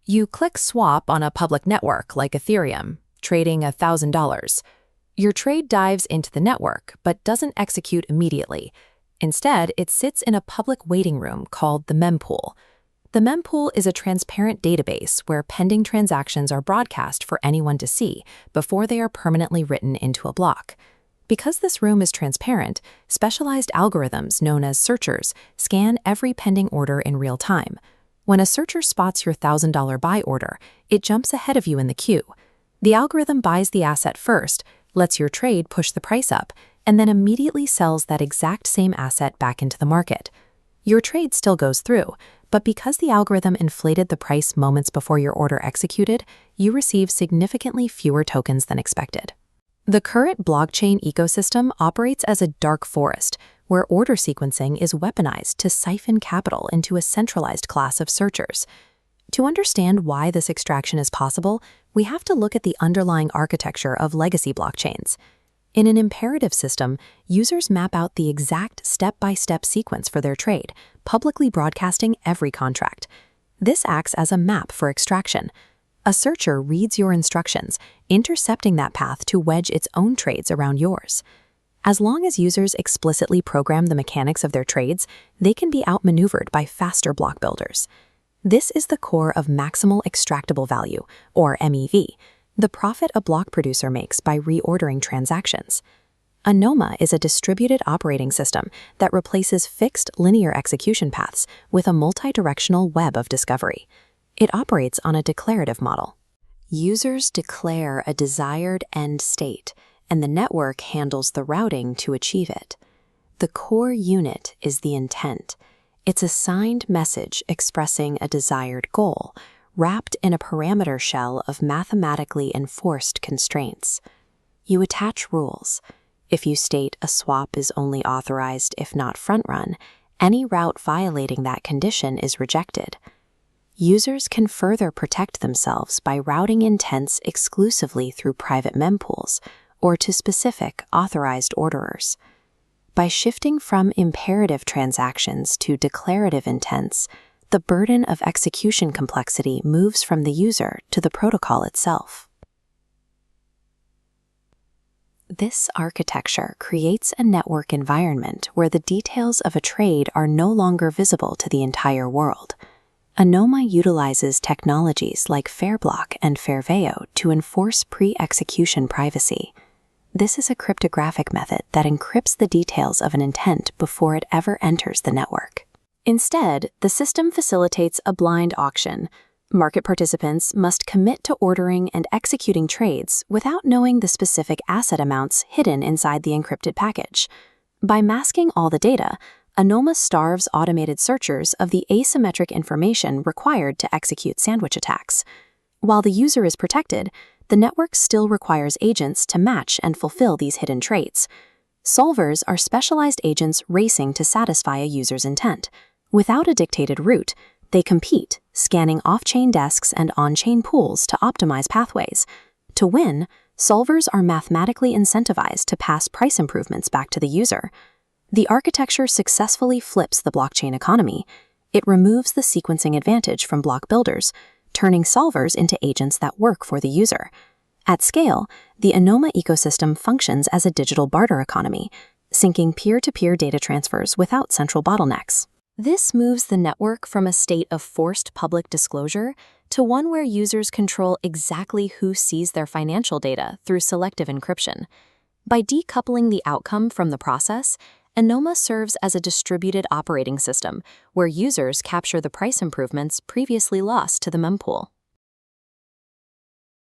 You click swap on a public network like Ethereum, trading $1,000. Your trade dives into the network but doesn't execute immediately. Instead, it sits in a public waiting room called the mempool. The mempool is a transparent database where pending transactions are broadcast for anyone to see before they are permanently written into a block. Because this room is transparent, specialized algorithms known as searchers scan every pending order in real time. When a searcher spots your $1,000 buy order, it jumps ahead of you in the queue. The algorithm buys the asset first, lets your trade push the price up, and then immediately sells that exact same asset back into the market. Your trade still goes through, but because the algorithm inflated the price moments before your order executed, you receive significantly fewer tokens than expected. The current blockchain ecosystem operates as a dark forest, where order sequencing is weaponized to siphon capital into a centralized class of searchers. To understand why this extraction is possible, we have to look at the underlying architecture of legacy blockchains. In an imperative system, users map out the exact step-by-step sequence for their trade, publicly broadcasting every contract. This acts as a map for extraction. A searcher reads your instructions, intercepting that path to wedge its own trades around yours. As long as users explicitly program the mechanics of their trades, they can be outmaneuvered by faster block builders. This is the core of maximal extractable value, or MEV, the profit a block producer makes by reordering transactions. Anoma is a distributed operating system that replaces fixed linear execution paths with a multi-directional web of discovery. It operates on a declarative model. Users declare a desired end state, and the network handles the routing to achieve it. The core unit is the intent. It's a signed message expressing a desired goal, wrapped in a parameter shell of mathematically enforced constraints. You attach rules. If you state a swap is only authorized if not front-run, any route violating that condition is rejected. Users can further protect themselves by routing intents exclusively through private mempools or to specific authorized orderers. By shifting from imperative transactions to declarative intents, the burden of execution complexity moves from the user to the protocol itself. This architecture creates a network environment where the details of a trade are no longer visible to the entire world. Anoma utilizes technologies like Fairblock and Fairveo to enforce pre-execution privacy. This is a cryptographic method that encrypts the details of an intent before it ever enters the network. Instead, the system facilitates a blind auction. Market participants must commit to ordering and executing trades without knowing the specific asset amounts hidden inside the encrypted package. By masking all the data, Anoma starves automated searchers of the asymmetric information required to execute sandwich attacks. While the user is protected, the network still requires agents to match and fulfill these hidden traits. Solvers are specialized agents racing to satisfy a user's intent. Without a dictated route, they compete, scanning off-chain desks and on-chain pools to optimize pathways. To win, solvers are mathematically incentivized to pass price improvements back to the user. The architecture successfully flips the blockchain economy. It removes the sequencing advantage from block builders, turning solvers into agents that work for the user. At scale, the Anoma ecosystem functions as a digital barter economy, syncing peer-to-peer data transfers without central bottlenecks. This moves the network from a state of forced public disclosure to one where users control exactly who sees their financial data through selective encryption. By decoupling the outcome from the process, Anoma serves as a distributed operating system where users capture the price improvements previously lost to the mempool.